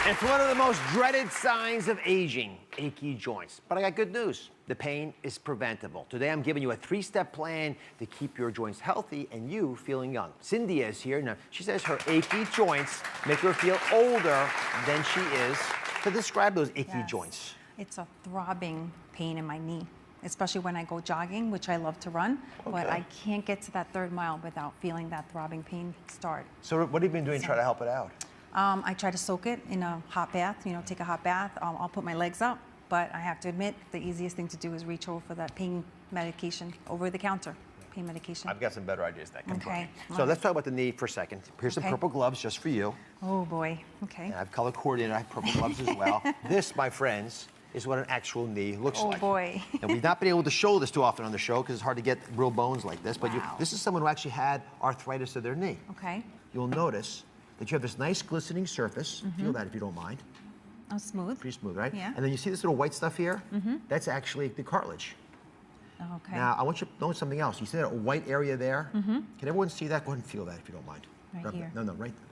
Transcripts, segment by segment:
It's one of the most dreaded signs of aging, achy joints. But I got good news. The pain is preventable. Today, I'm giving you a 3-step plan to keep your joints healthy and you feeling young. Cindy is here. Now, she says her achy joints make her feel older than she is. To describe those achy joints. It's a throbbing pain in my knee, especially when I go jogging, which I love to run, but I can't get to that 3rd mile without feeling that throbbing pain start. So what have you been doing to try to help it out? I try to soak it in a hot bath, take a hot bath. I'll put my legs up, but I have to admit, the easiest thing to do is reach over for that pain medication, over the counter pain medication. I've got some better ideas that can Okay. So let's talk about the knee for a second. Here's some purple gloves just for you. Oh boy, okay. And I've color coordinated, I have purple gloves as well. This, my friends, is what an actual knee looks like. Oh boy. And we've not been able to show this too often on the show because it's hard to get real bones like this, but this is someone who actually had arthritis of their knee. Okay. You'll notice that you have this nice glistening surface. Feel that if you don't mind. Oh, smooth. Pretty smooth, right? Yeah. And then you see this little white stuff here? That's actually the cartilage. Okay. Now, I want you to notice something else. You see that white area there? Can everyone see that? Go ahead and feel that if you don't mind. Right here. No,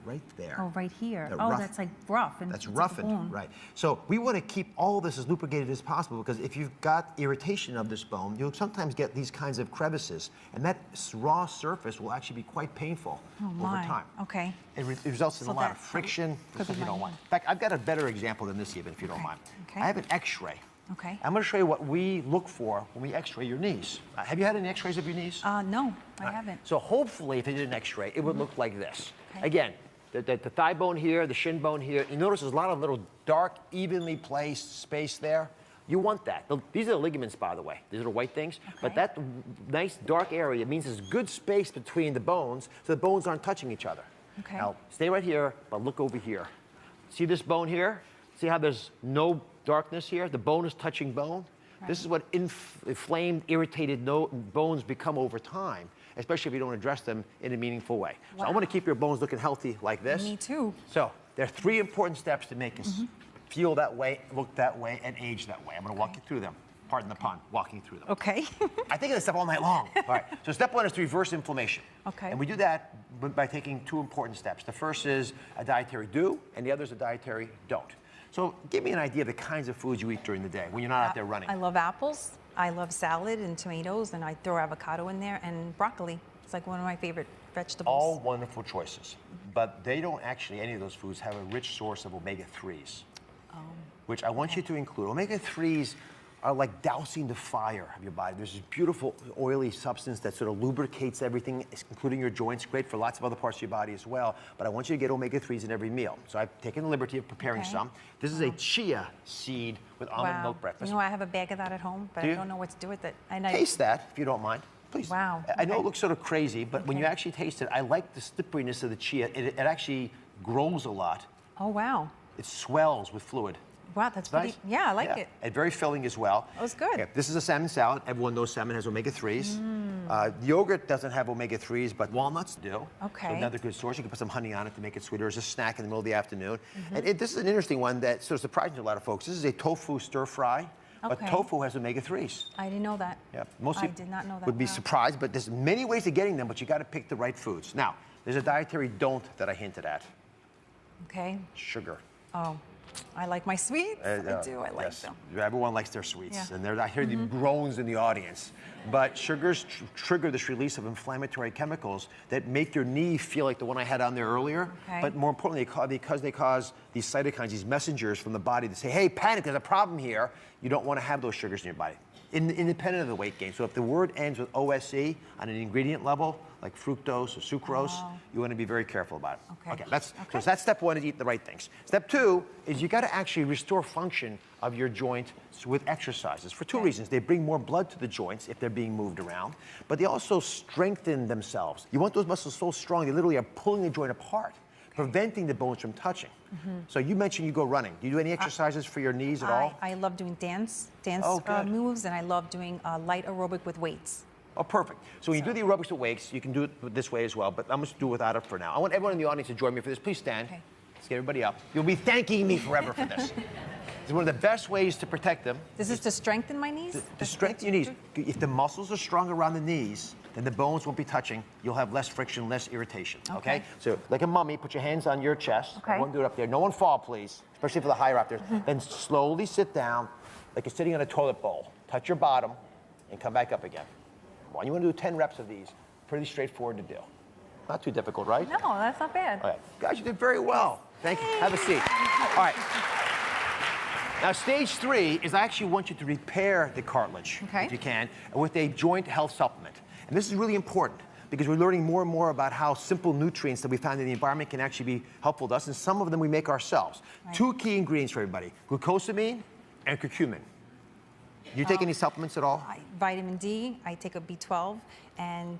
right there. Oh, right here. That Oh, rough- that's like rough. And That's it's roughened, like a bone. right. So we want to keep all this as lubricated as possible because if you've got irritation of this bone, you'll sometimes get these kinds of crevices, and that raw surface will actually be quite painful over time. Okay. It results in a lot of that friction. could This be you don't my want. In fact, I've got a better example than this even, if you don't mind. Okay. I have an X-ray. Okay. I'm going to show you what we look for when we X-ray your knees. Have you had any X-rays of your knees? No, I haven't. So hopefully, if you did an X-ray, it would look like this. Okay. Again, the thigh bone here, the shin bone here. You notice there's a lot of little dark, evenly placed space there. You want that. These are the ligaments, by the way. These are the white things. But that nice dark area means there's good space between the bones, so the bones aren't touching each other. Okay. Now, stay right here, but look over here. See this bone here? See how there's no darkness here? The bone is touching bone. Right. This is what inflamed, irritated bones become over time, especially if you don't address them in a meaningful way. So I want to keep your bones looking healthy like this. Me too. So there are 3 important steps to make us feel that way, look that way, and age that way. I'm going to walk you through them. Pardon the pun, walking through them. Okay. I think of this stuff all night long. All right. So step 1 is to reverse inflammation. Okay. And we do that by taking 2 important steps. The first is a dietary do, and the other is a dietary don't. So give me an idea of the kinds of foods you eat during the day when you're not out there running. I love apples. I love salad and tomatoes, and I throw avocado in there and broccoli. It's like one of my favorite vegetables. All wonderful choices, but they don't actually, any of those foods, have a rich source of omega-3s, which I want you to include. Omega-3s are like dousing the fire of your body. There's this beautiful oily substance that sort of lubricates everything, including your joints, great for lots of other parts of your body as well. But I want you to get omega-3s in every meal. So I've taken the liberty of preparing some. This is a chia seed with almond milk breakfast. I have a bag of that at home, but I don't know what to do with it. And Taste that, if you don't mind. Please. Wow. I know it looks sort of crazy, but when you actually taste it, I like the slipperiness of the chia. It actually grows a lot. Oh, wow. It swells with fluid. Wow, that's pretty, Nice. yeah, I like it. And very filling as well. That was good. Okay, this is a salmon salad. Everyone knows salmon has omega-3s. Yogurt doesn't have omega-3s, but walnuts do. Okay. So another good source. You can put some honey on it to make it sweeter as a snack in the middle of the afternoon. And this is an interesting one that's sort of surprising to a lot of folks. This is a tofu stir fry. But tofu has omega-3s. I didn't know that. Yeah, most I people did not know that. would be surprised, but there's many ways of getting them, but you got to pick the right foods. Now, there's a dietary don't that I hinted at. Okay. Sugar. Oh, I like my sweets. I do. I like them. Everyone likes their sweets, Yeah. and I hear the groans in the audience. But sugars trigger this release of inflammatory chemicals that make your knee feel like the one I had on there earlier. Okay. But more importantly, because they cause these cytokines, these messengers from the body to say, hey, panic, there's a problem here. You don't want to have those sugars in your body, independent of the weight gain. So if the word ends with OSE on an ingredient level, like fructose or sucrose, you want to be very careful about it. Okay. So that's step 1 is eat the right things. Step 2 is you got to actually restore function of your joint with exercises for 2 reasons. They bring more blood to the joints if they're being moved around, but they also strengthen themselves. You want those muscles so strong, they literally are pulling the joint apart, preventing the bones from touching. So you mentioned you go running. Do you do any exercises for your knees at all? I love doing dance moves, and I love doing light aerobic with weights. Oh, perfect. So when you do the aerobics with weights, you can do it this way as well, but I'm going to do it without it for now. I want everyone in the audience to join me for this. Please stand. Okay. Let's get everybody up. You'll be thanking me forever for this. It's one of the best ways to protect them. This is to strengthen my knees? To strengthen your knees. If the muscles are strong around the knees, then the bones won't be touching. You'll have less friction, less irritation. Okay? So, like a mummy, put your hands on your chest. Okay. Everyone do it up there. No one fall, please, especially for the higher-uppers. Then slowly sit down, like you're sitting on a toilet bowl. Touch your bottom, and come back up again. Come on, you want to do 10 reps of these. Pretty straightforward to do. Not too difficult, right? No, that's not bad. All right. Guys, you did very well. Thank you. Have a seat. All right. Now, stage 3 is I actually want you to repair the cartilage, if you can, with a joint health supplement. And this is really important because we're learning more and more about how simple nutrients that we find in the environment can actually be helpful to us, and some of them we make ourselves. Right. 2 key ingredients for everybody, glucosamine and curcumin. Do you take any supplements at all? Vitamin D, I take a B12, and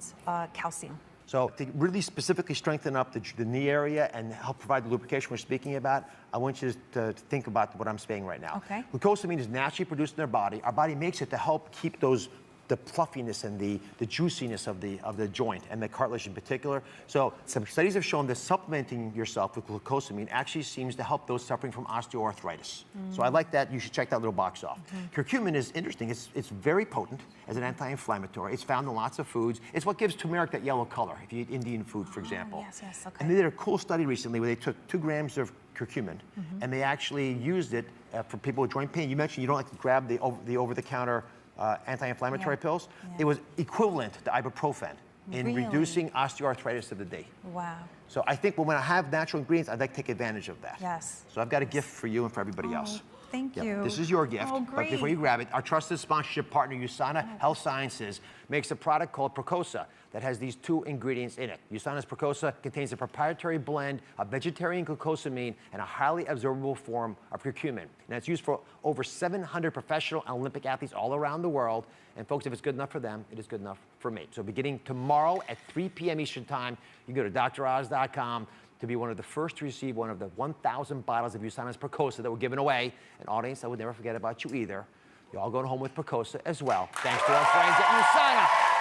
calcium. So to really specifically strengthen up the knee area and help provide the lubrication we're speaking about, I want you to think about what I'm saying right now. Okay. Glucosamine is naturally produced in our body. Our body makes it to help keep the fluffiness and the juiciness of the joint and the cartilage in particular. So some studies have shown that supplementing yourself with glucosamine actually seems to help those suffering from osteoarthritis. So I like that. You should check that little box off. Curcumin is interesting. It's very potent as an anti-inflammatory. It's found in lots of foods. It's what gives turmeric that yellow color if you eat Indian food, for example. Yes, okay. And they did a cool study recently where they took 2 grams of curcumin and they actually used it for people with joint pain. You mentioned you don't like to grab the over-the-counter anti-inflammatory pills. It was equivalent to ibuprofen in reducing osteoarthritis of the day. Wow. So I think when I have natural ingredients, I'd like to take advantage of that. Yes. So I've got a gift for you and for everybody else. Thank Yep, you. this is your gift. Oh, But great. before you grab it, our trusted sponsorship partner, USANA Health Sciences, makes a product called Procosa that has these 2 ingredients in it. USANA's Procosa contains a proprietary blend of vegetarian glucosamine and a highly absorbable form of curcumin. And it's used for over 700 professional and Olympic athletes all around the world. And folks, if it's good enough for them, it is good enough for me. So beginning tomorrow at 3 p.m. Eastern Time, you can go to droz.com to be one of the first to receive one of the 1,000 bottles of USANA's Procosa that were given away. An audience, I would never forget about you either. You're all going home with Procosa as well. Thanks to our friends at USANA.